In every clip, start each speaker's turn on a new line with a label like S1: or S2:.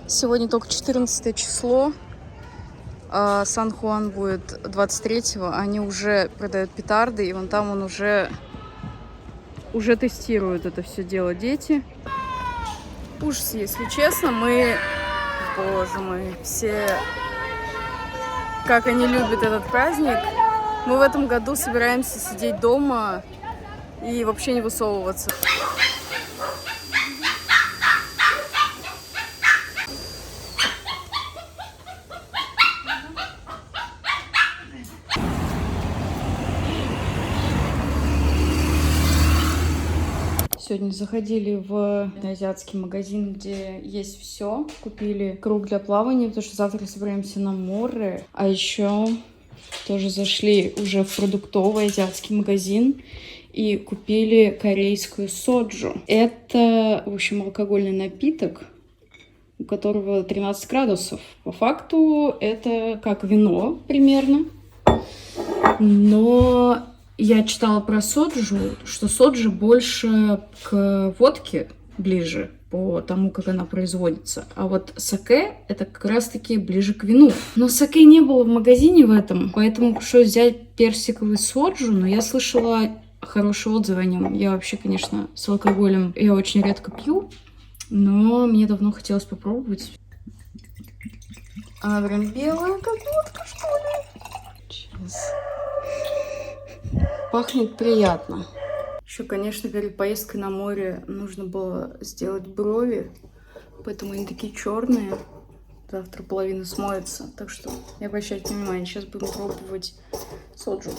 S1: Сегодня только 14 число, а Сан-Хуан будет 23-го. Они уже продают петарды, и вон там он уже тестируют это все дело дети. Ужас, если честно, боже мой, все, как они любят этот праздник. Мы в этом году собираемся сидеть дома и вообще не высовываться. Сегодня заходили в азиатский магазин, где есть все. Купили круг для плавания, потому что завтра собираемся на море. А еще тоже зашли уже в продуктовый азиатский магазин и купили корейскую соджу. Это, в общем, алкогольный напиток, у которого 13 градусов. По факту это как вино примерно. Но я читала про соджу, что соджа больше к водке ближе по тому, как она производится. А вот саке — это как раз-таки ближе к вину. Но саке не было в магазине в этом, поэтому пришлось взять персиковый соджу. Но я слышала хорошие отзывы о нем. Я вообще, конечно, с алкоголем я очень редко пью, но мне давно хотелось попробовать. Она прям белая, как водка, что ли? Сейчас. Пахнет приятно. Еще, конечно, перед поездкой на море нужно было сделать брови, поэтому они такие черные. Завтра половина смоется, так что не обращайте внимания. Сейчас будем пробовать соджу.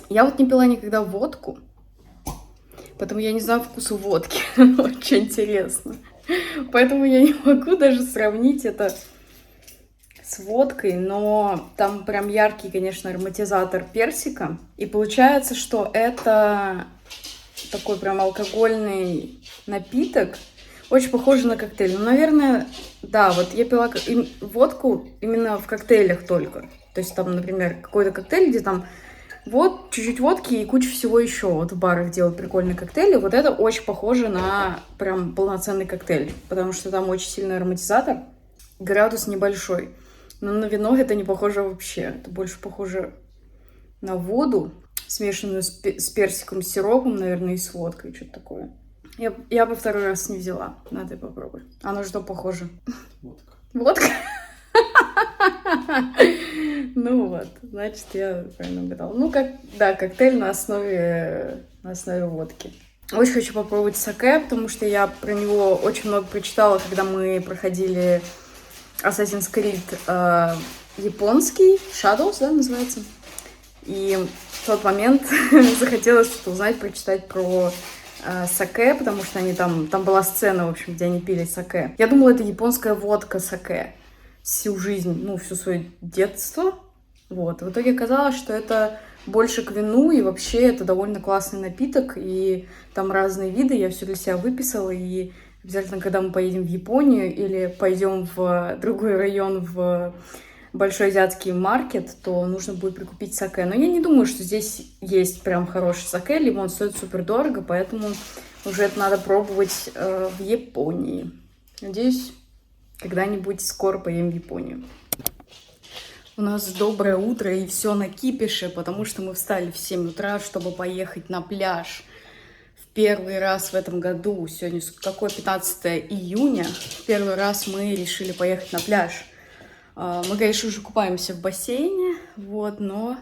S1: Я вот не пила никогда водку, поэтому я не знаю вкуса водки. Очень интересно. Поэтому я не могу даже сравнить это с водкой, но там прям яркий, конечно, ароматизатор персика. И получается, что это такой прям алкогольный напиток, очень похожий на коктейль. Ну, наверное, да, вот я пила водку именно в коктейлях только. То есть там, например, какой-то коктейль, где там вот чуть-чуть водки и куча всего еще. Вот в барах делают прикольные коктейли. Вот это очень похоже на прям полноценный коктейль, потому что там очень сильный ароматизатор, градус небольшой. Но на вино это не похоже вообще. Это больше похоже на воду, смешанную с персиковым сиропом, наверное, и с водкой, что-то такое. Я бы второй раз не взяла. Надо попробовать. А на что похоже? Водка. Водка? Ну вот, значит, я правильно угадала. Ну, коктейль на основе водки. Очень хочу попробовать саке, потому что я про него очень много прочитала, когда мы проходили Assassin's Creed японский, Shadows, да, называется. И в тот момент захотелось что-то узнать, прочитать про саке, потому что они там была сцена, в общем, где они пили саке. Я думала, это японская водка саке всю жизнь, ну, все свое детство. Вот. В итоге оказалось, что это больше к вину, и вообще это довольно классный напиток, и там разные виды, я все для себя выписала, и обязательно, когда мы поедем в Японию или пойдем в другой район, в большой азиатский маркет, то нужно будет прикупить саке. Но я не думаю, что здесь есть прям хороший саке, либо он стоит супер дорого, поэтому уже это надо пробовать в Японии. Надеюсь, когда-нибудь скоро поедем в Японию. У нас доброе утро, и все на кипише, потому что мы встали в 7 утра, чтобы поехать на пляж. В первый раз в этом году, сегодня какое 15 июня, в первый раз мы решили поехать на пляж. Мы, конечно, уже купаемся в бассейне, вот, но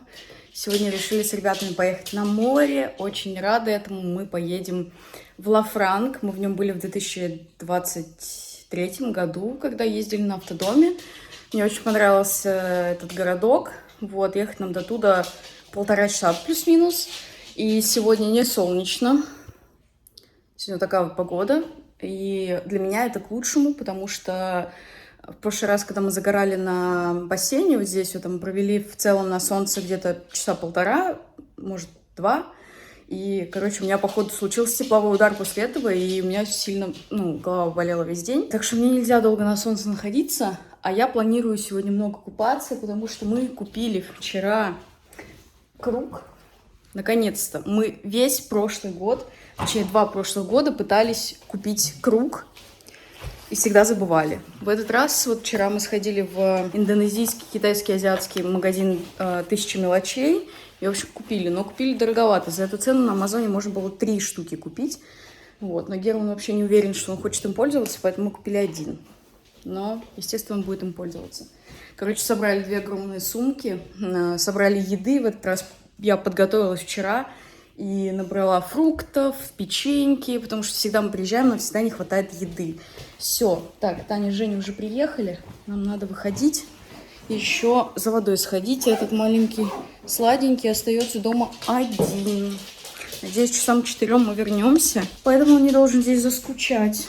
S1: сегодня решили с ребятами поехать на море. Очень рады этому. Мы поедем в Ла-Франк. Мы в нем были в 2023 году, когда ездили на автодоме. Мне очень понравился этот городок. Вот, ехать нам до туда 1,5 часа плюс-минус. И сегодня не солнечно. Сегодня такая вот погода. И для меня это к лучшему, потому что в прошлый раз, когда мы загорали на бассейне, вот здесь вот мы провели в целом на солнце где-то часа 1,5, может 2. И, короче, у меня, походу, случился тепловой удар после этого, и у меня сильно, голова болела весь день. Так что мне нельзя долго на солнце находиться, а я планирую сегодня много купаться, потому что мы купили вчера круг Наконец-то. Мы весь прошлый год, точнее 2 прошлых года пытались купить круг и всегда забывали. В этот раз, вот вчера мы сходили в индонезийский, китайский, азиатский магазин «1000 мелочей». И, в общем, купили. Но купили дороговато. За эту цену на Амазоне можно было 3 штуки купить. Вот. Но Герман вообще не уверен, что он хочет им пользоваться, поэтому мы купили 1. Но, естественно, он будет им пользоваться. Короче, собрали 2 огромные сумки. Собрали еды. В этот раз я подготовилась вчера и набрала фруктов, печеньки, потому что всегда мы приезжаем, нам всегда не хватает еды. Все. Так, Таня и Женя уже приехали. Нам надо выходить. Еще за водой сходить. Этот маленький сладенький остается дома 1. Надеюсь, часам к 4 мы вернемся. Поэтому он не должен здесь заскучать.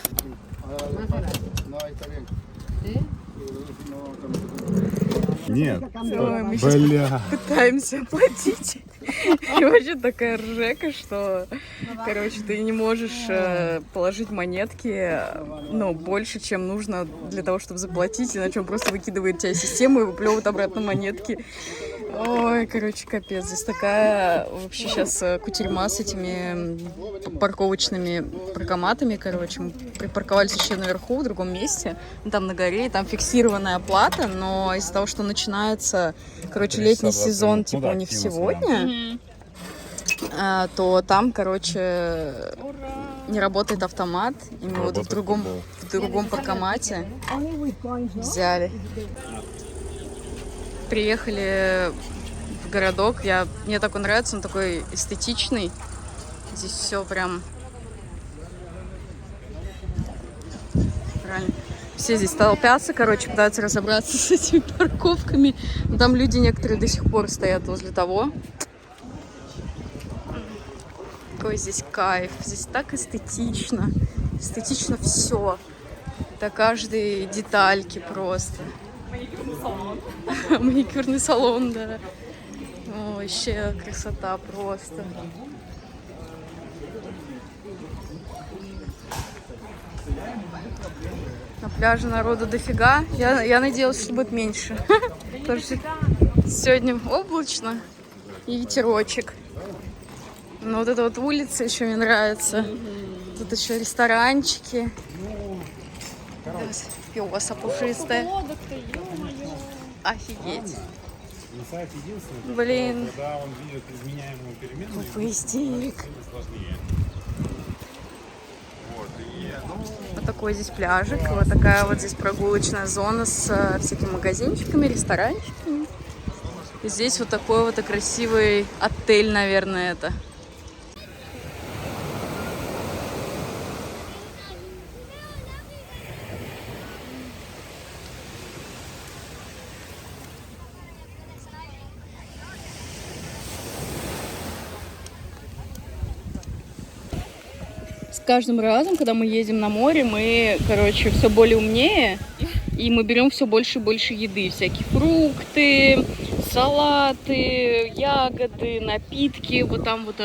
S2: Нет.
S1: Ой, мы сейчас пытаемся оплатить. И вообще такая ржека, что, короче, ты не можешь положить монетки, ну, больше, чем нужно для того, чтобы заплатить, иначе он просто выкидывает тебя из системы и выплевывает обратно монетки. Ой, короче, капец. Здесь такая вообще сейчас кутерьма с этими парковочными паркоматами, короче. Мы припарковались еще наверху, в другом месте, там на горе, и там фиксированная оплата, но из-за того, что начинается, короче, летний сезон, типа у них сегодня, то там, короче, не работает автомат, и мы вот в другом паркомате взяли. Приехали в городок. Мне такой нравится, он такой эстетичный. Здесь все прям... Правильно. Все здесь толпятся, короче, пытаются разобраться с этими парковками. Но там люди некоторые до сих пор стоят возле того. Какой здесь кайф. Здесь так эстетично. Эстетично все. До каждой детальки просто. Маникюрный салон, да. О, вообще красота просто. На пляже народу дофига. Я надеялась, что будет меньше. Потому что сегодня облачно и ветерочек. Но вот эта вот улица еще мне нравится. Тут еще ресторанчики. Пёса пушистая. Офигеть. Блин. Истерик. Вот такой здесь пляжик. Вот такая вот здесь прогулочная зона с всякими магазинчиками, ресторанчиками. И здесь вот такой вот красивый отель, наверное, это. С каждым разом, когда мы едем на море, мы, короче, все более умнее, и мы берем все больше и больше еды. Всякие фрукты, салаты, ягоды, напитки. Вот там вот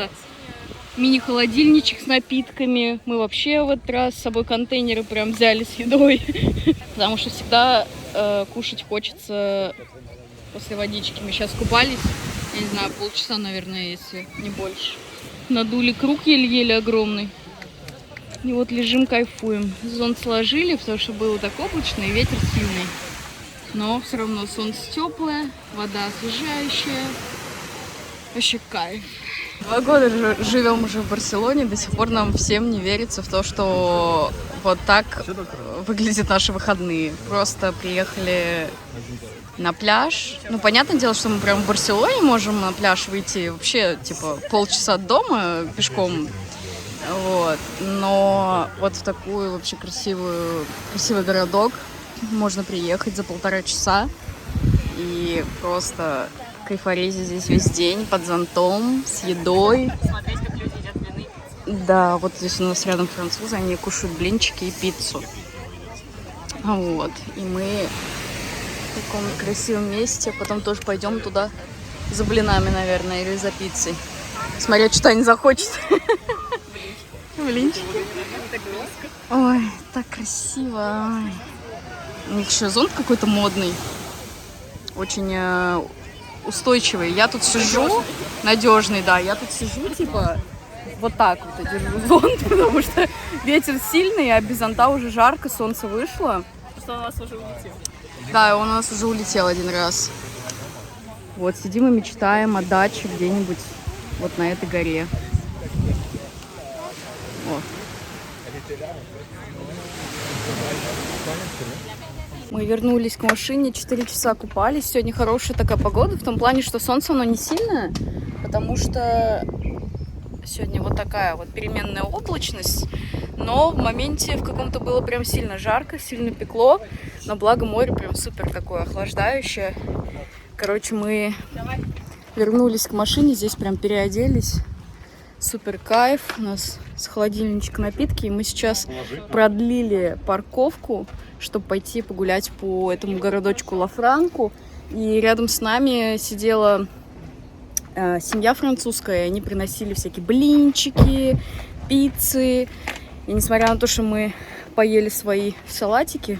S1: мини-холодильничек с напитками. Мы вообще в этот раз с собой контейнеры прям взяли с едой, потому что всегда кушать хочется после водички. Мы сейчас купались, я не знаю, полчаса, наверное, если не больше. Надули круг еле-еле огромный. И вот лежим, кайфуем. Зонт сложили, потому что было так облачно и ветер сильный. Но все равно солнце теплое, вода освежающая. Вообще кайф. 2 года живем уже в Барселоне, до сих пор нам всем не верится в то, что вот так выглядят наши выходные. Просто приехали на пляж. Ну, понятное дело, что мы прям в Барселоне можем на пляж выйти вообще, типа, полчаса от дома пешком. Вот. Но вот в такую вообще красивый городок можно приехать за 1,5 часа и просто кайфорезить здесь весь день под зонтом, с едой. Смотреть, как люди едят блины. Да, вот здесь у нас рядом французы, они кушают блинчики и пиццу. Вот. И мы в таком красивом месте, потом тоже пойдем туда за блинами, наверное, или за пиццей. Смотреть, что они захочет. Блинчики. Ой, так красиво. У них еще зонт какой-то модный. Очень устойчивый. Я тут сижу, надежный, да. Я тут сижу, типа, вот так вот и держу зонт, потому что ветер сильный, а без зонта уже жарко, солнце вышло.
S3: Что у нас уже улетел.
S1: Да, он у нас уже улетел один раз. Вот, сидим и мечтаем о даче где-нибудь вот на этой горе. О. Мы вернулись к машине, 4 часа купались. Сегодня хорошая такая погода, в том плане, что солнце оно не сильное, потому что сегодня вот такая вот переменная облачность. Но в моменте в каком-то было прям сильно жарко, сильно пекло. Но благо море прям супер такое охлаждающее. Короче, мы вернулись к машине, здесь прям переоделись. Супер кайф. У нас с холодильничка напитки. И мы сейчас продлили парковку, чтобы пойти погулять по этому городочку Ла-Франку. И рядом с нами сидела семья французская. И они приносили всякие блинчики, пиццы. И несмотря на то, что мы поели свои салатики,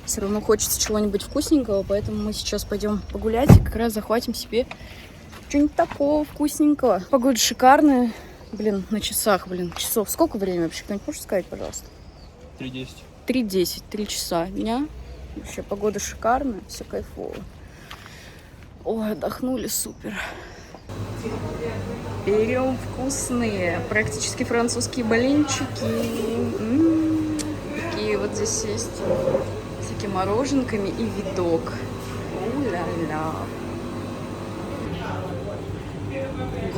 S1: все равно хочется чего-нибудь вкусненького. Поэтому мы сейчас пойдем погулять и как раз захватим себе что-нибудь такого вкусненького. Погода шикарная. Блин, на часах, часов. Сколько времени вообще? Кто-нибудь может сказать, пожалуйста?
S3: 3:10.
S1: 3:10, 3 часа дня. Вообще погода шикарная, все кайфово. Ой, отдохнули, супер. Берем вкусные, практически французские блинчики. Такие вот здесь есть. С такими мороженками и видок. У-ля-ля.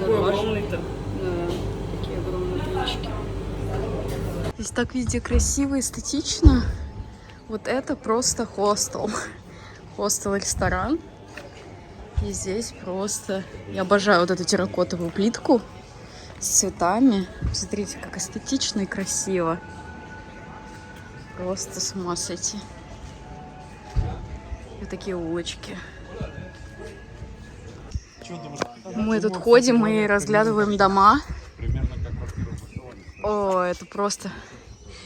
S3: Важный-то.
S1: Такие огромные блинчики. Здесь так везде красиво, эстетично. Вот это просто хостел. Хостел-ресторан. И здесь просто... Я обожаю вот эту терракотовую плитку с цветами. Смотрите, как эстетично и красиво. Просто с ума сойти. И такие улочки. Мы тут ходим и разглядываем дома. О, это просто...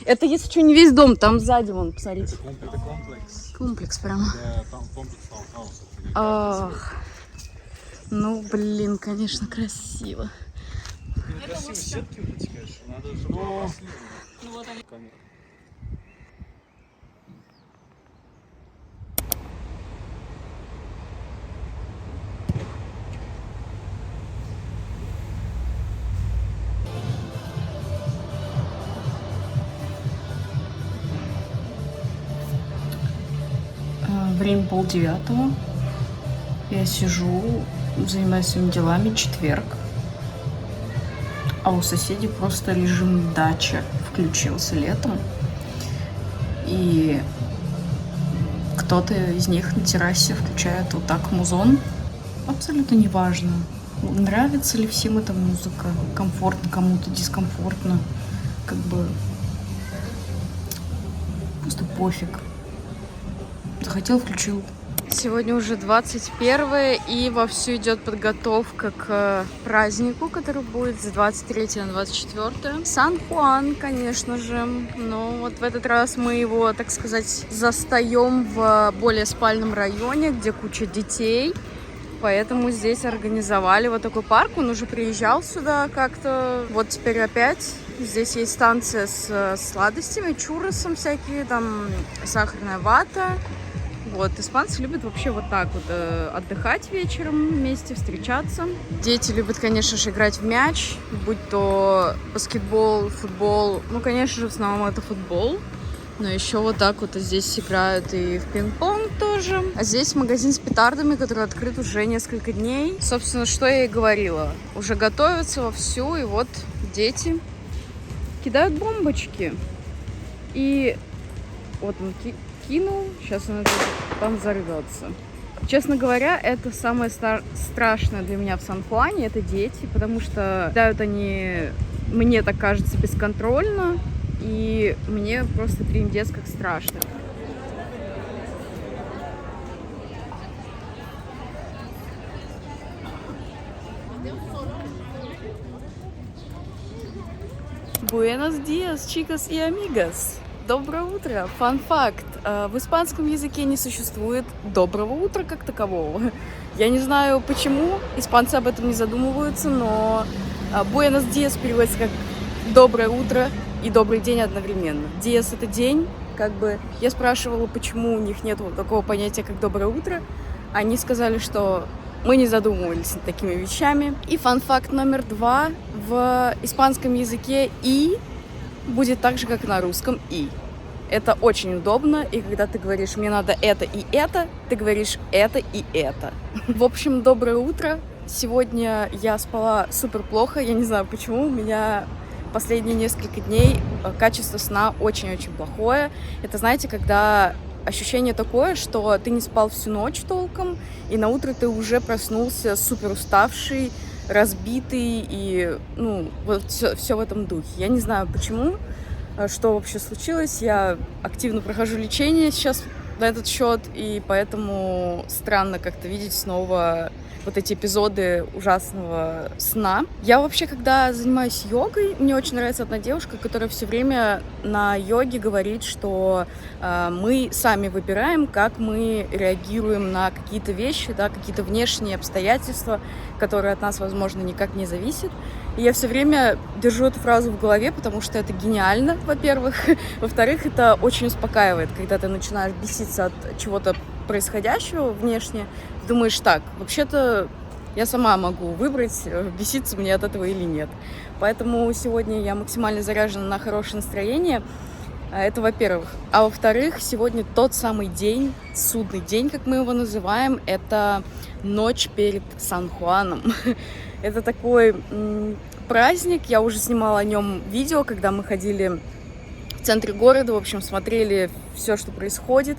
S1: Это, если что, не весь дом, там сзади, вон, посмотрите.
S2: Комплекс.
S1: Комплекс прямо.
S2: Там комплекс таунхауса.
S1: Ах. Ну, блин, конечно, красиво.
S2: Красивые сетки вот эти, конечно. Надо, чтобы
S3: Ну вот они.
S1: Время 8:30. Я сижу, занимаюсь своими делами, четверг. А у соседей просто режим дача включился летом. И кто-то из них на террасе включает вот так музон. Абсолютно неважно, нравится ли всем эта музыка, комфортно кому-то, дискомфортно. Как бы просто пофиг. Захотел, включил. Сегодня уже 21 и вовсю идет подготовка к празднику, который будет с 23 на 24. Сан-Хуан, конечно же. Но вот в этот раз мы его, так сказать, застаем в более спальном районе, где куча детей. Поэтому здесь организовали вот такой парк. Он уже приезжал сюда как-то. Вот теперь опять. Здесь есть станция с сладостями, чурросом всякие, там сахарная вата. Вот, испанцы любят вообще вот так вот отдыхать вечером вместе, встречаться. Дети любят, конечно же, играть в мяч, будь то баскетбол, футбол. Ну, конечно же, в основном это футбол. Но еще вот так вот здесь играют и в пинг-понг тоже. А здесь магазин с петардами, который открыт уже несколько дней. Собственно, что я и говорила. Уже готовятся вовсю, и вот дети кидают бомбочки. И вот он кинул, сейчас он там взорвется. Честно говоря, это самое страшное для меня в Сан-Хуане, это дети, потому что кидают они, мне так кажется, бесконтрольно, и мне просто трындец как страшно. Buenos días, chicos y amigas. Доброе утро! Фан-факт. В испанском языке не существует доброго утра как такового. Я не знаю почему, испанцы об этом не задумываются, но Buenos dias переводится как доброе утро и добрый день одновременно. Диас — это день, как бы. Я спрашивала, почему у них нет такого понятия, как доброе утро. Они сказали, что мы не задумывались над такими вещами. И фан-факт номер 2. В испанском языке «и» будет так же, как и на русском «и». Это очень удобно, и когда ты говоришь «мне надо это и это», ты говоришь «это и это». В общем, доброе утро. Сегодня я спала супер плохо, я не знаю почему, у меня последние несколько дней качество сна очень-очень плохое. Это, знаете, когда ощущение такое, что ты не спал всю ночь толком, и на утро ты уже проснулся супер уставший, разбитый, и, вот все в этом духе. Я не знаю почему, что вообще случилось. Я активно прохожу лечение сейчас на этот счет, и поэтому странно как-то видеть снова вот эти эпизоды ужасного сна. Я вообще, когда занимаюсь йогой, мне очень нравится одна девушка, которая все время на йоге говорит, что мы сами выбираем, как мы реагируем на какие-то вещи, да, какие-то внешние обстоятельства, которые от нас, возможно, никак не зависят. И я все время держу эту фразу в голове, потому что это гениально, во-первых. Во-вторых, это очень успокаивает, когда ты начинаешь беситься от чего-то происходящего внешне. Думаешь, так, вообще-то я сама могу выбрать, беситься мне от этого или нет. Поэтому сегодня я максимально заряжена на хорошее настроение. Это во-первых. А во-вторых, сегодня тот самый день, судный день, как мы его называем, это ночь перед Сан-Хуаном. Это такой праздник, я уже снимала о нем видео, когда мы ходили в центре города, в общем, смотрели все, что происходит.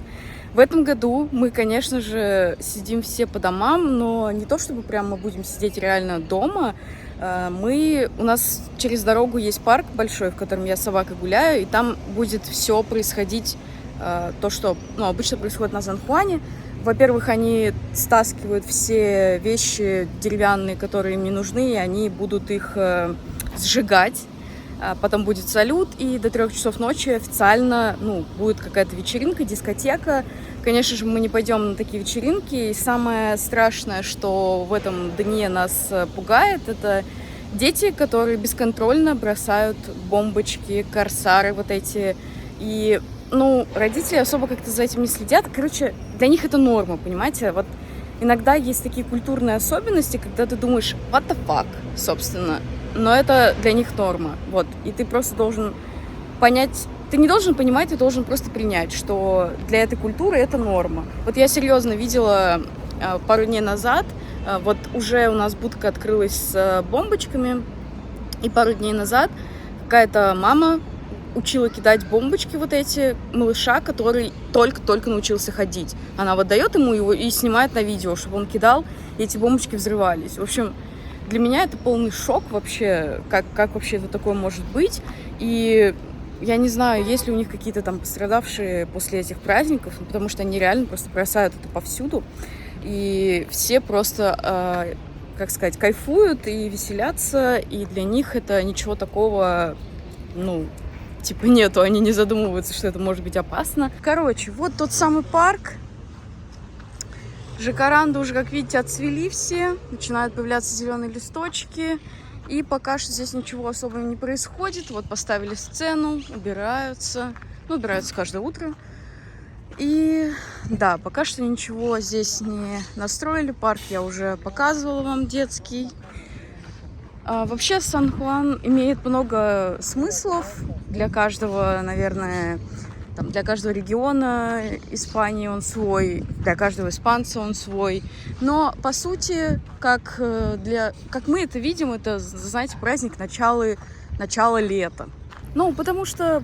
S1: В этом году мы, конечно же, сидим все по домам, но не то чтобы прям мы будем сидеть реально дома. У нас через дорогу есть парк большой, в котором я с собакой гуляю, и там будет все происходить, то, что обычно происходит на Сан-Хуане. Во-первых, они стаскивают все вещи деревянные, которые им не нужны, и они будут их сжигать. Потом будет салют, и до 3 часов ночи официально будет какая-то вечеринка, дискотека. Конечно же, мы не пойдем на такие вечеринки. И самое страшное, что в этом дне нас пугает, это дети, которые бесконтрольно бросают бомбочки, корсары вот эти. И, родители особо как-то за этим не следят. Короче, для них это норма, понимаете? Вот иногда есть такие культурные особенности, когда ты думаешь, what the fuck, собственно. Но это для них норма, вот. И ты просто должен понять, ты не должен понимать, ты должен просто принять, что для этой культуры это норма. Вот я серьезно видела пару дней назад, вот уже у нас будка открылась с бомбочками, и пару дней назад какая-то мама учила кидать бомбочки вот эти малыша, который только-только научился ходить. Она вот дает ему его и снимает на видео, чтобы он кидал, и эти бомбочки взрывались. В общем, для меня это полный шок вообще, как вообще это такое может быть. И я не знаю, есть ли у них какие-то там пострадавшие после этих праздников, потому что они реально просто бросают это повсюду. И все просто, кайфуют и веселятся, и для них это ничего такого, нету, они не задумываются, что это может быть опасно. Короче, вот тот самый парк. Жакаранды уже, как видите, отцвели все, начинают появляться зеленые листочки, и пока что здесь ничего особого не происходит. Вот поставили сцену, убираются каждое утро. И да, пока что ничего здесь не настроили, парк я уже показывала вам, детский. Вообще Сан-Хуан имеет много смыслов для каждого, наверное, для каждого региона Испании он свой, для каждого испанца он свой. Но, по сути, как мы это видим, это, знаете, праздник начала лета. Потому что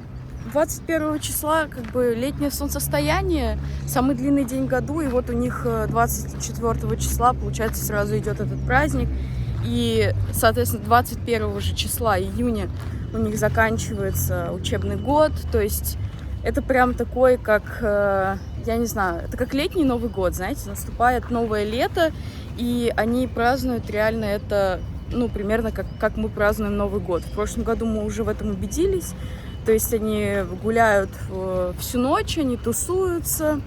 S1: 21 числа летнее солнцестояние, самый длинный день в году, и вот у них 24 числа, получается, сразу идет этот праздник. И, соответственно, 21 же числа июня у них заканчивается учебный год, то есть это прям такой, я не знаю, это как летний Новый год, знаете, наступает новое лето, и они празднуют реально это, примерно как мы празднуем Новый год. В прошлом году мы уже в этом убедились, То есть они гуляют всю ночь, они тусуются.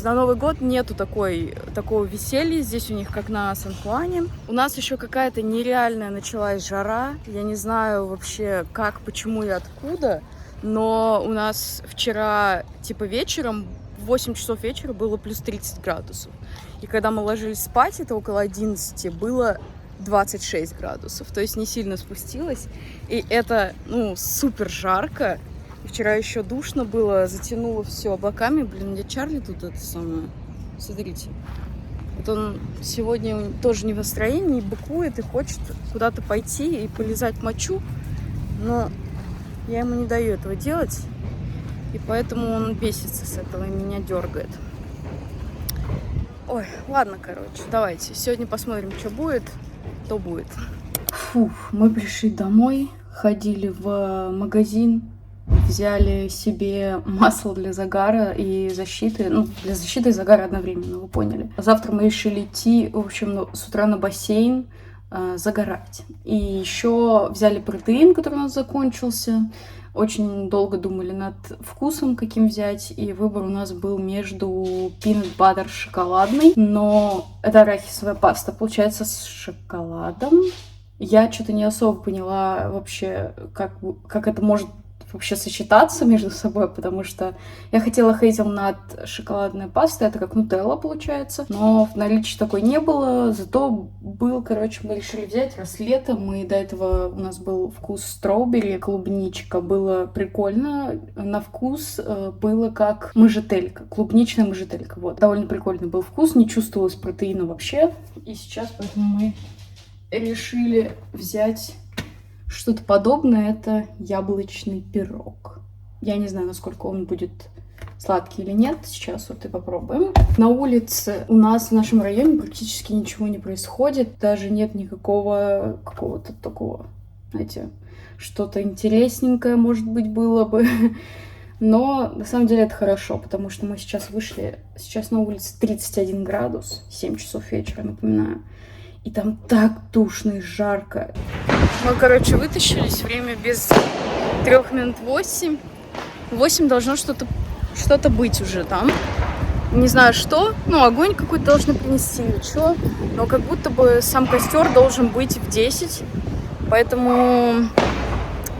S1: На Новый год нету такого веселья здесь у них, как на Сан-Хуане. У нас еще какая-то нереальная началась жара. Я не знаю вообще как, почему и откуда. Но у нас вчера, типа вечером, в 8 часов вечера было плюс 30 градусов. И когда мы ложились спать, это около 11, было 26 градусов. То есть не сильно спустилось. И это, супер жарко. И вчера еще душно было, затянуло все облаками. Блин, где Чарли тут это самое? Смотрите. Вот он сегодня тоже не в настроении, быкует и хочет куда-то пойти и полизать мочу. Но я ему не даю этого делать. И поэтому он бесится с этого и меня дергает. Ой, ладно, короче, давайте. Сегодня посмотрим, что будет, то будет. Фух, мы пришли домой, ходили в магазин, взяли себе масло для загара и защиты. Для защиты и загара одновременно, вы поняли. Завтра мы решили идти, в общем, с утра на бассейн загорать. И еще взяли протеин, который у нас закончился. Очень долго думали над вкусом, каким взять, и выбор у нас был между peanut butter шоколадной, но это арахисовая паста, получается, с шоколадом. Я что-то не особо поняла вообще, как это может вообще сочетаться между собой, потому что я хотела хейзелнат шоколадная паста, это как нутелла получается, но в наличии такой не было, зато был, мы решили взять, раз лето, до этого у нас был вкус строубери, клубничка, было прикольно, на вкус было как можжетелька, клубничная можжетелька, вот, довольно прикольный был вкус, не чувствовалось протеина вообще, и сейчас поэтому мы решили взять что-то подобное, это яблочный пирог. Я не знаю, насколько он будет сладкий или нет. Сейчас вот и попробуем. На улице у нас в нашем районе практически ничего не происходит. Даже нет никакого какого-то такого, знаете, что-то интересненькое, может быть, было бы. Но на самом деле это хорошо, потому что мы сейчас вышли. Сейчас на улице 31 градус, 7 часов вечера, напоминаю. И там так душно и жарко. Мы, вытащились. Время без 3 минут 8. 8 должно что-то быть уже там. Не знаю что. Огонь какой-то должны принести или что. Но как будто бы сам костер должен быть в 10. Поэтому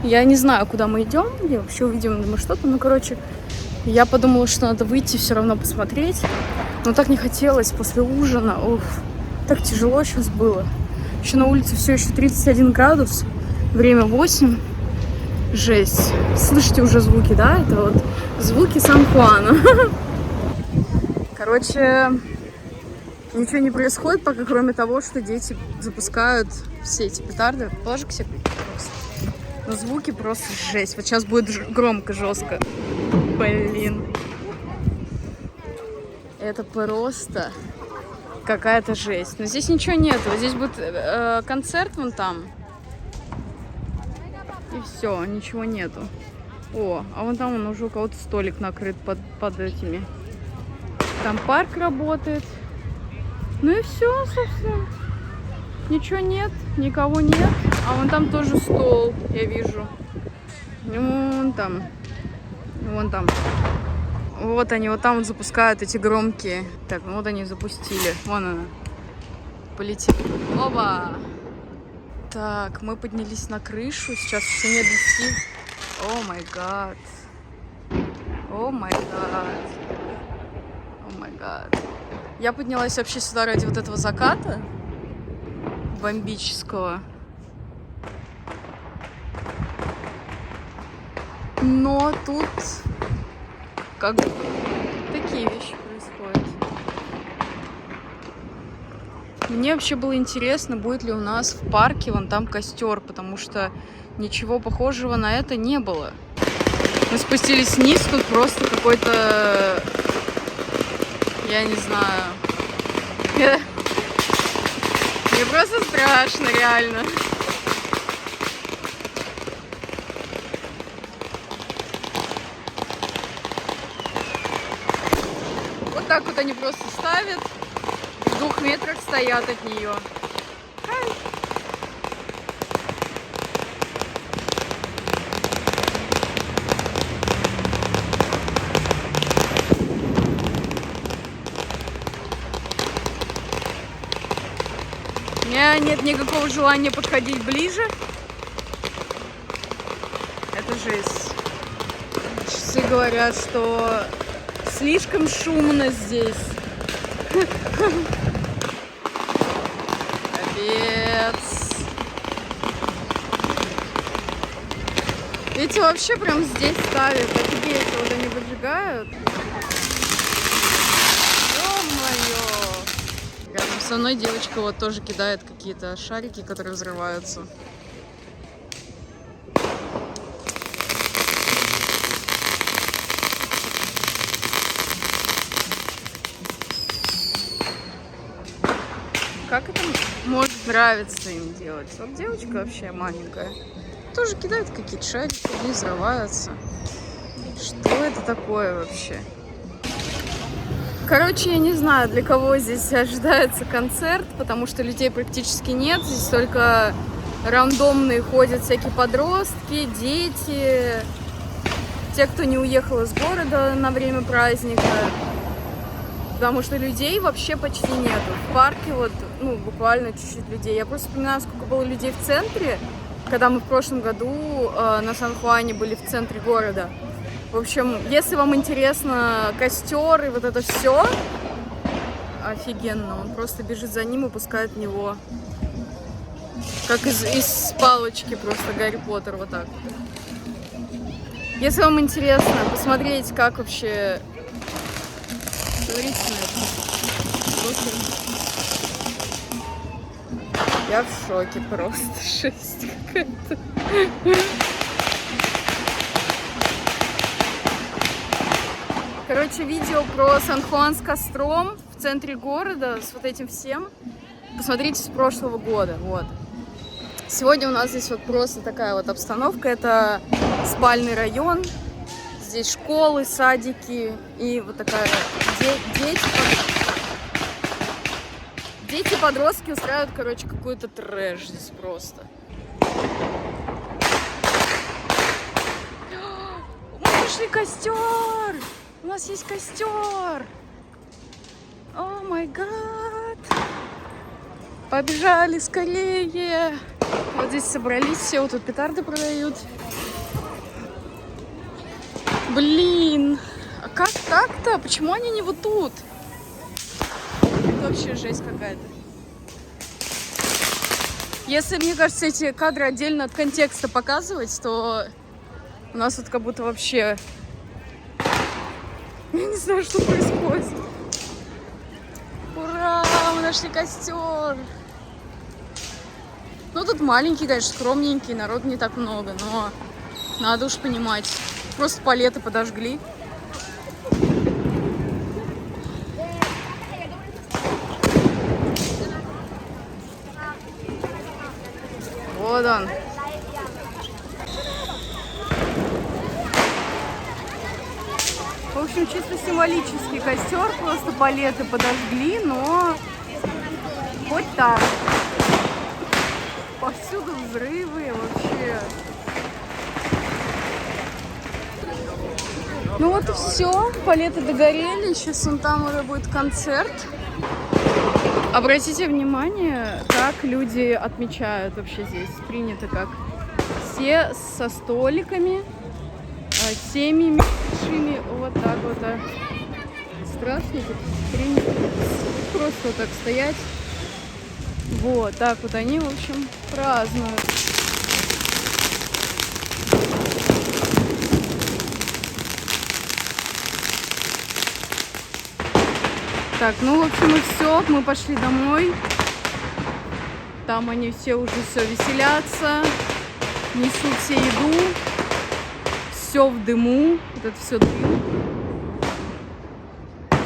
S1: я не знаю, куда мы идем. Или вообще увидим мы что-то. Я подумала, что надо выйти все равно посмотреть. Но так не хотелось после ужина. Так тяжело сейчас было. Еще на улице все еще 31 градус. Время 8. Жесть. Слышите уже звуки, да? Это вот звуки Сан-Хуана. Ничего не происходит пока, кроме того, что дети запускают все эти петарды. Положи к себе, пожалуйста. Но звуки просто жесть. Вот сейчас будет громко, жестко. Блин. Это просто какая-то жесть. Но здесь ничего нет. Вот здесь будет концерт вон там. И все, ничего нету. А вон там уже у кого-то столик накрыт под этими. Там парк работает. И все, собственно. Ничего нет, никого нет. А вон там тоже стол, я вижу. Вон там. Вот они, вот там запускают эти громкие. Так, вот они запустили. Вон она. Полетела. Оба! Так, мы поднялись на крышу. Сейчас еще нет 10. О май гад. О май гад. Я поднялась вообще сюда ради вот этого заката. Бомбического. Но тут такие вещи происходят. Мне вообще было интересно, будет ли у нас в парке вон там костер, потому что ничего похожего на это не было. Мы спустились вниз, тут просто какой-то, я не знаю. Мне просто страшно, реально. Вот так вот они просто ставят, в 2 метрах стоят от нее. меня нет никакого желания подходить ближе. Это жесть. Все говорят, что слишком шумно здесь. Капец. Видите, вообще прям здесь ставят. Офигеть, вот они выжигают. Ё-моё. Рядом со мной девочка вот тоже кидает какие-то шарики, которые взрываются. Как это может нравиться им делать? Вот девочка вообще маленькая. Тоже кидает какие-то шарики, они взрываются. Что это такое вообще? Короче, я не знаю, для кого здесь ожидается концерт, потому что людей практически нет. Здесь только рандомные ходят всякие подростки, дети, те, кто не уехал из города на время праздника. Потому что людей вообще почти нету. В парке вот, ну, буквально чуть-чуть людей. Я просто вспоминаю, сколько было людей в центре, когда мы в прошлом году на Сан-Хуане были в центре города. В общем, если вам интересно костер и вот это все, офигенно. Он просто бежит за ним и пускает в него. Как из палочки просто Гарри Поттер, вот так вот. Если вам интересно посмотреть, как вообще... Смотрите на это. Я в шоке просто. Жесть какая-то. Короче, видео про Сан-Хуан с костром в центре города с вот этим всем. Посмотрите с прошлого года. Вот. Сегодня у нас здесь вот просто такая вот обстановка. Это спальный район. Здесь школы, садики и вот такая дети, подростки устраивают, короче, какой-то трэш здесь просто. Мы нашли костер! У нас есть костер! О май гад! Побежали скорее! Вот здесь собрались все, вот тут петарды продают. Блин, а как так-то? Почему они не вот тут? Это вообще жесть какая-то. Если, мне кажется, эти кадры отдельно от контекста показывать, то у нас тут как будто вообще... Я не знаю, что происходит. Ура, мы нашли костер. Ну, тут маленький, конечно, скромненький, народ не так много, но надо уж понимать. Просто палеты подожгли. Вот он. В общем, чисто символический костер, просто палеты подожгли, но хоть так. Повсюду взрывы вообще. Ну вот и все, палеты догорели, сейчас он там уже будет концерт. Обратите внимание, как люди отмечают вообще здесь. Принято как все со столиками, семьями большими, вот так вот. Страшно тут принято просто вот так стоять. Вот так вот они, в общем, празднуют. Так, ну, в общем, и все. Мы пошли домой. Там они все уже все веселятся. Несут все еду. Все в дыму. Вот это все дым.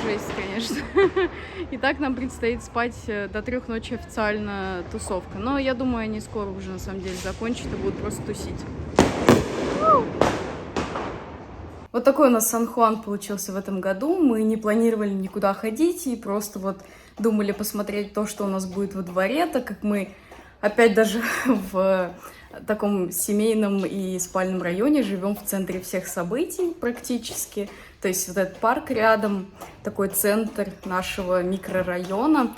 S1: Жесть, конечно. И так нам предстоит спать до 3 ночи официально тусовка. Но я думаю, они скоро уже на самом деле закончат и будут просто тусить. Вот такой у нас Сан-Хуан получился в этом году. Мы не планировали никуда ходить и просто вот думали посмотреть то, что у нас будет во дворе, так как мы опять даже в таком семейном и спальном районе живем в центре всех событий практически. То есть вот этот парк рядом, такой центр нашего микрорайона.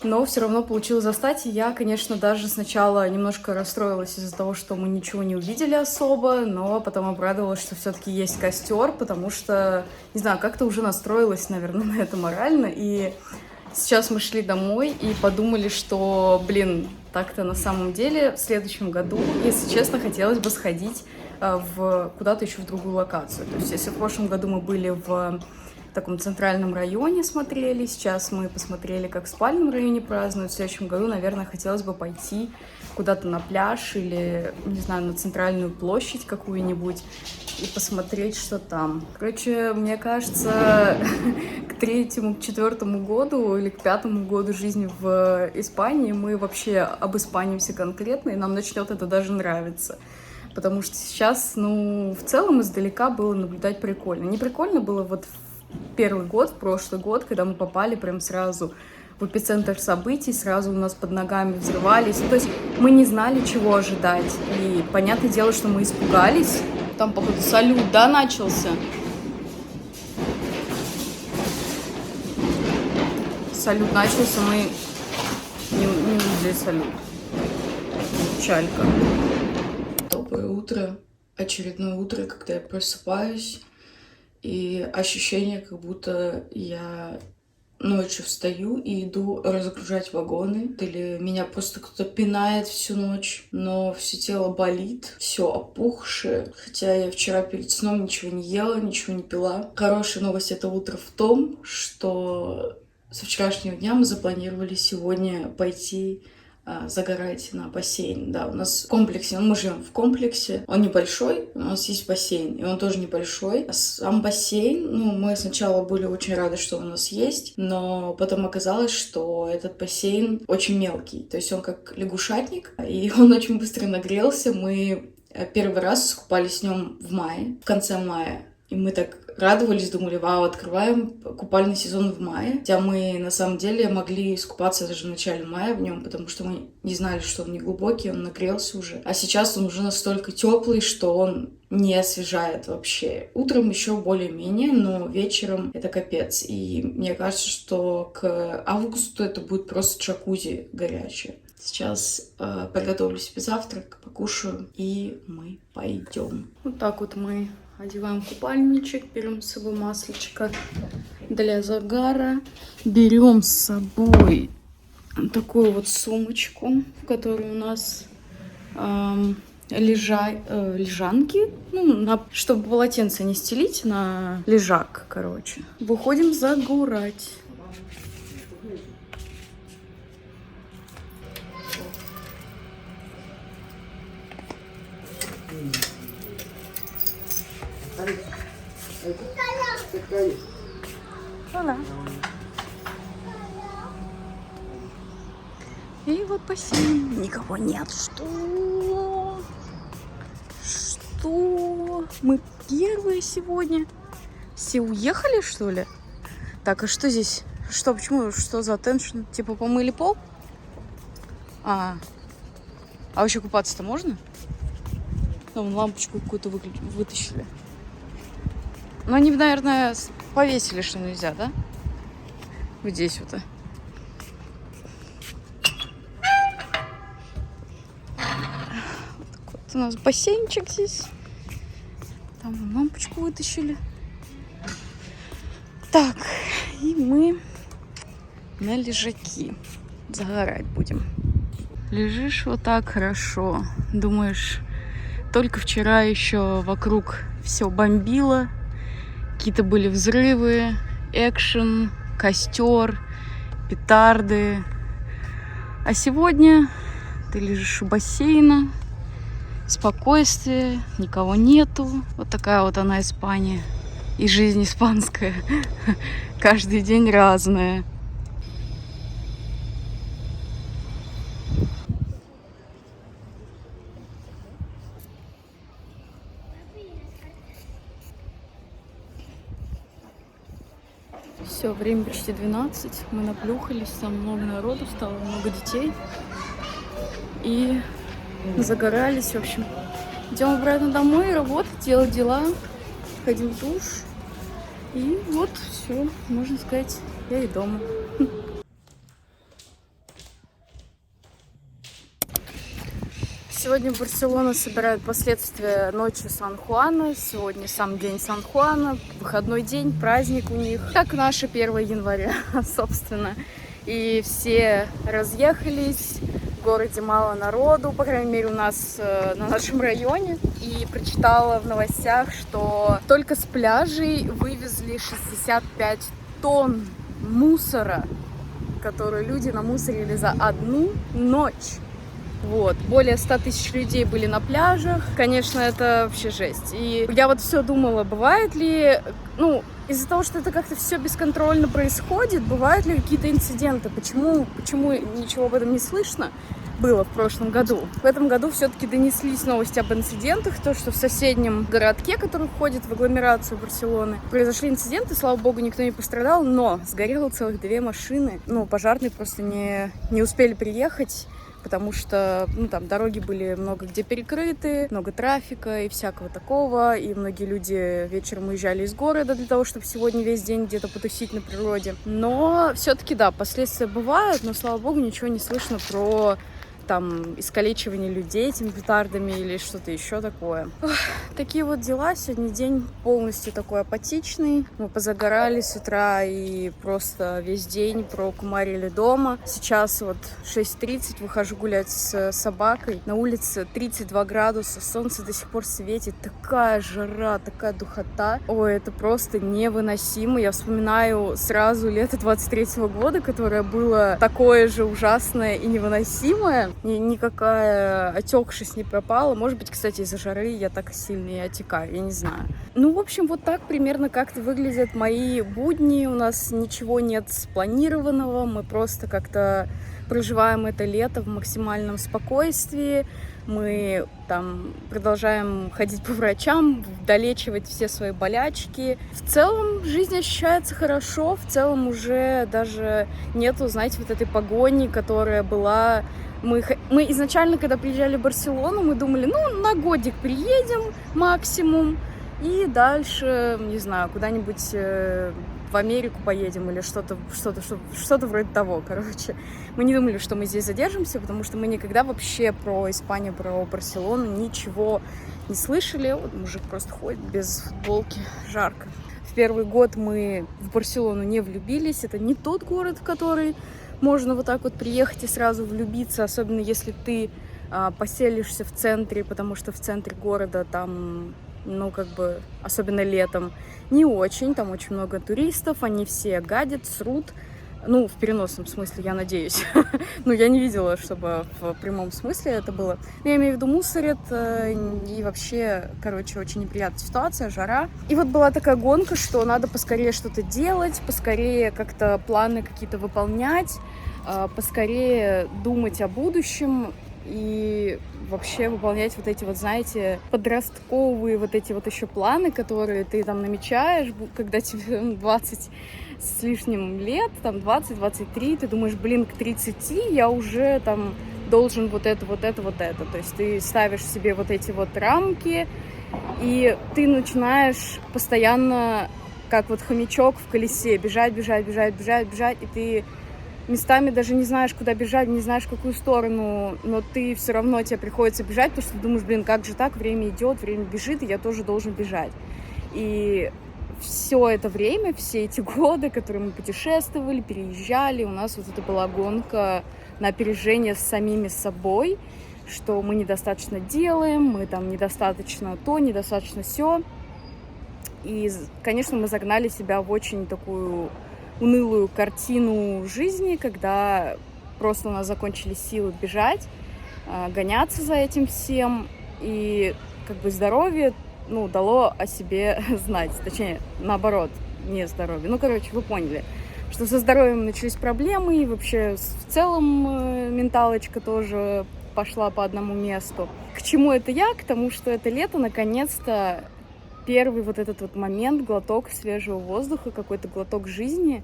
S1: но все равно получилось застать. И я, конечно, даже сначала немножко расстроилась из-за того, что мы ничего не увидели особо, но потом обрадовалась, что все-таки есть костер, потому что, не знаю, как-то уже настроилась, наверное, на это морально. И сейчас мы шли домой и подумали, что, блин, так-то на самом деле в следующем году, если честно, хотелось бы сходить куда-то еще в другую локацию. То есть, если в прошлом году мы были в таком центральном районе смотрели. Сейчас мы посмотрели, как в спальном районе празднуют. В следующем году, наверное, хотелось бы пойти куда-то на пляж или, не знаю, на центральную площадь какую-нибудь и посмотреть, что там. Короче, мне кажется, к 3-му, к 4-му году или к 5-му году жизни в Испании мы вообще обиспанимся конкретно, и нам начнет это даже нравиться. Потому что сейчас, ну, в целом издалека было наблюдать прикольно. Не прикольно было вот первый год, в прошлый год, когда мы попали прям сразу в эпицентр событий, сразу у нас под ногами взрывались. То есть мы не знали, чего ожидать. И понятное дело, что мы испугались. Там, походу, салют, да, начался? Салют начался, мы не увидели салют. Печалька. Доброе утро. Очередное утро, когда я просыпаюсь. И ощущение, как будто я ночью встаю и иду разгружать вагоны. Или меня просто кто-то пинает всю ночь, но все тело болит, все опухшее. Хотя я вчера перед сном ничего не ела, ничего не пила. Хорошая новость этого утра в том, что со вчерашнего дня мы запланировали сегодня пойти загорать на бассейн. Да, у нас в комплексе, мы живем в комплексе, он небольшой, у нас есть бассейн, и он тоже небольшой. А сам бассейн, ну, мы сначала были очень рады, что он у нас есть, но потом оказалось, что этот бассейн очень мелкий, то есть он как лягушатник, и он очень быстро нагрелся. Мы первый раз искупались в нем в мае, в конце мая. И мы так радовались, думали, вау, открываем купальный сезон в мае. Хотя мы на самом деле могли искупаться даже в начале мая в нем, потому что мы не знали, что он не глубокий, он нагрелся уже. А сейчас он уже настолько теплый, что он не освежает вообще. Утром еще более-менее, но вечером это капец. И мне кажется, что к августу это будет просто джакузи горячее. Сейчас приготовлю себе завтрак, покушаю, и мы пойдем. Вот так вот мы одеваем купальничек, берем с собой маслечко для загара. Берем с собой такую вот сумочку, в которой у нас лежанки, ну, чтобы полотенце не стелить, на лежак, короче. Выходим загорать. Hola. И вот бассейн. Никого нет. Что? Что? Мы первые сегодня? Все уехали, что ли? Так, а что здесь? Что, почему? Что за теншн? Типа помыли пол? А вообще купаться-то можно? Там лампочку какую-то вытащили. Но они, наверное, повесили, что нельзя, да? Вот здесь вот. Вот такой вот у нас бассейнчик здесь. Там лампочку вытащили. Так, и мы на лежаки загорать будем. Лежишь вот так хорошо. Думаешь, только вчера еще вокруг все бомбило. Какие-то были взрывы, экшен, костер, петарды. А сегодня ты лежишь у бассейна, спокойствие, никого нету. Вот такая вот она Испания. И жизнь испанская. Каждый день разная. Все, время почти 12. Мы наплюхались, там много народу стало, много детей. И загорались, в общем. Идем обратно домой, работать, делать дела. Ходим в душ. И вот все, можно сказать, я и дома. Сегодня Барселона собирает последствия ночи Сан-Хуана. Сегодня сам день Сан-Хуана, выходной день, праздник у них. Как наше 1 января, собственно. И все разъехались, в городе мало народу, по крайней мере у нас на нашем районе. И прочитала в новостях, что только с пляжей вывезли 65 тонн мусора, которые люди намусорили за одну ночь. Вот. Более 100 тысяч людей были на пляжах. Конечно, это вообще жесть. И я вот все думала, бывает ли, из-за того, что это как-то все бесконтрольно происходит, бывают ли какие-то инциденты? Почему ничего об этом не слышно было в прошлом году? В этом году все-таки донеслись новости об инцидентах, то, что в соседнем городке, который входит в агломерацию Барселоны, произошли инциденты, слава богу, никто не пострадал, но сгорело целых 2 машины. Пожарные просто не успели приехать, потому что, там дороги были много где перекрыты, много трафика и всякого такого, и многие люди вечером уезжали из города для того, чтобы сегодня весь день где-то потусить на природе. Но все-таки, да, последствия бывают, но, слава богу, ничего не слышно про искалечивание людей этими петардами или что-то еще такое. Такие вот дела. Сегодня день полностью такой апатичный. Мы позагорали с утра и просто весь день прокумарили дома. Сейчас вот 6:30, выхожу гулять с собакой. На улице 32 градуса, солнце до сих пор светит. Такая жара, такая духота. Ой, это просто невыносимо. Я вспоминаю сразу лето 23-го года, которое было такое же ужасное и невыносимое. Никакая отекшесть не пропала. Может быть, кстати, из-за жары я так сильно и отекаю, я не знаю. В общем, вот так примерно как-то выглядят мои будни. У нас ничего нет спланированного. Мы просто как-то проживаем это лето в максимальном спокойствии. Мы продолжаем ходить по врачам, долечивать все свои болячки. В целом жизнь ощущается хорошо. В целом уже даже нету, знаете, вот этой погони, которая была. Мы изначально, когда приезжали в Барселону, мы думали, на годик приедем максимум, и дальше, не знаю, куда-нибудь в Америку поедем или что-то вроде того, короче. Мы не думали, что мы здесь задержимся, потому что мы никогда вообще про Испанию, про Барселону ничего не слышали. Вот мужик просто ходит без футболки, жарко. В первый год мы в Барселону не влюбились, это не тот город, в который можно вот так вот приехать и сразу влюбиться, особенно если ты поселишься в центре, потому что в центре города там, особенно летом, не очень, там очень много туристов, они все гадят, срут, в переносном смысле, я надеюсь. Я не видела, чтобы в прямом смысле это было. Я имею в виду, мусорят, и вообще, очень неприятная ситуация, жара. И вот была такая гонка, что надо поскорее что-то делать, поскорее как-то планы какие-то выполнять, поскорее думать о будущем и вообще выполнять вот эти вот, знаете, подростковые вот эти вот еще планы, которые ты намечаешь, когда тебе 20 с лишним лет, 20-23, ты думаешь, к 30 я уже должен вот это. То есть ты ставишь себе вот эти вот рамки, и ты начинаешь постоянно, как вот хомячок в колесе, бежать, и ты местами даже не знаешь, куда бежать, не знаешь, в какую сторону, но ты все равно, тебе приходится бежать, потому что ты думаешь, как же так, время идет, время бежит, и я тоже должен бежать. И все это время, все эти годы, которые мы путешествовали, переезжали, у нас вот это была гонка на опережение с самими собой, что мы недостаточно делаем, мы недостаточно то, недостаточно сё. И, конечно, мы загнали себя в очень такую унылую картину жизни, когда просто у нас закончились силы бежать, гоняться за этим всем, и здоровье дало о себе знать, точнее, наоборот, не здоровье. Вы поняли, что со здоровьем начались проблемы, и вообще в целом менталочка тоже пошла по одному месту. К чему это я? К тому, что это лето, наконец-то, первый вот этот вот момент, глоток свежего воздуха, какой-то глоток жизни,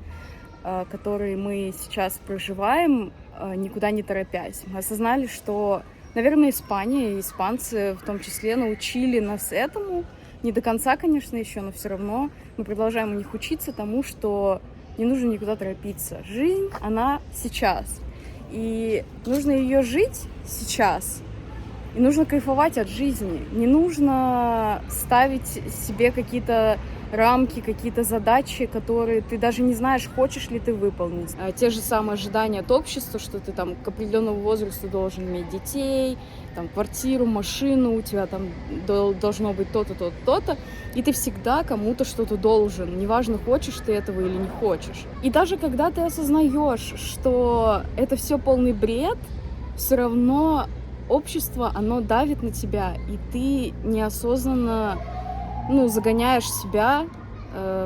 S1: который мы сейчас проживаем, никуда не торопясь. Мы осознали, что, наверное, Испания и испанцы в том числе научили нас этому. Не до конца, конечно, еще, но все равно мы продолжаем у них учиться тому, что не нужно никуда торопиться. Жизнь, она сейчас. И нужно ее жить сейчас. И нужно кайфовать от жизни. Не нужно ставить себе какие-то рамки, какие-то задачи, которые ты даже не знаешь, хочешь ли ты выполнить. Те же самые ожидания от общества, что ты там к определенному возрасту должен иметь детей, там, квартиру, машину, у тебя там должно быть то-то, то-то, то-то, и ты всегда кому-то что-то должен, неважно, хочешь ты этого или не хочешь. И даже когда ты осознаешь, что это все полный бред, все равно общество, оно давит на тебя, и ты неосознанно, загоняешь себя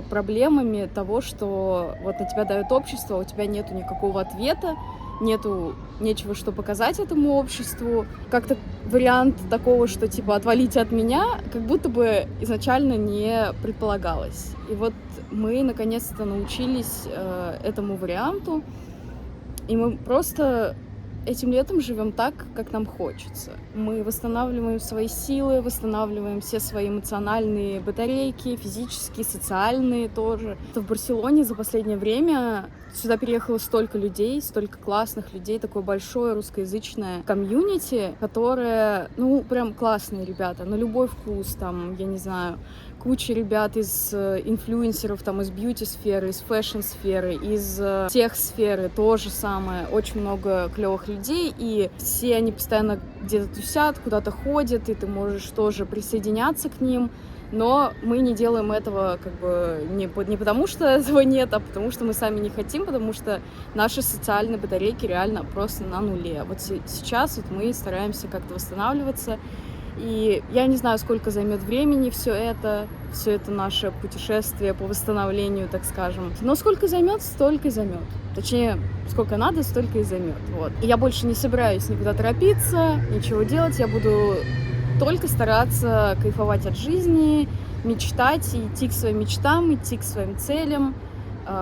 S1: проблемами того, что вот на тебя давит общество, у тебя нету никакого ответа, нечего что показать этому обществу. Как-то вариант такого, что типа отвалите от меня, как будто бы изначально не предполагалось. И вот мы наконец-то научились этому варианту, и мы просто этим летом живем так, как нам хочется. Мы восстанавливаем свои силы, восстанавливаем все свои эмоциональные батарейки, физические, социальные тоже. В Барселоне за последнее время сюда переехало столько людей, столько классных людей, такое большое русскоязычное комьюнити, которое, прям классные ребята, на любой вкус, там, я не знаю, куча ребят из инфлюенсеров, там, из бьюти-сферы, из фэшн-сферы, из тех-сферы, то же самое. Очень много клевых людей, и все они постоянно где-то тусят, куда-то ходят, и ты можешь тоже присоединяться к ним. Но мы не делаем этого как бы не потому, что этого нет, а потому что мы сами не хотим, потому что наши социальные батарейки реально просто на нуле. Вот сейчас вот мы стараемся как-то восстанавливаться. И я не знаю, сколько займет времени все это наше путешествие по восстановлению, так скажем. Но сколько займет, столько и займет. Точнее, сколько надо, столько и займет. Вот. И я больше не собираюсь никуда торопиться, ничего делать. Я буду только стараться кайфовать от жизни, мечтать, и идти к своим мечтам, идти к своим целям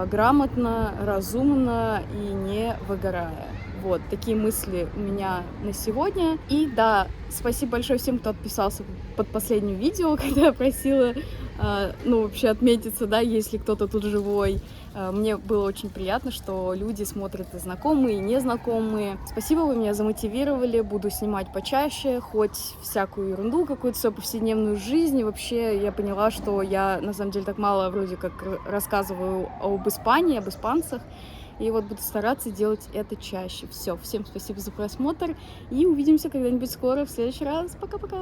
S1: грамотно, разумно и не выгорая. Вот, такие мысли у меня на сегодня. И да, спасибо большое всем, кто отписался под последним видео, когда я просила, вообще отметиться, да, если кто-то тут живой. Мне было очень приятно, что люди смотрят и знакомые, и незнакомые. Спасибо, вы меня замотивировали, буду снимать почаще, хоть всякую ерунду, какую-то свою повседневную жизнь. И вообще я поняла, что я, на самом деле, так мало вроде как рассказываю об Испании, об испанцах. И вот буду стараться делать это чаще. Все, всем спасибо за просмотр. И увидимся когда-нибудь скоро в следующий раз. Пока-пока!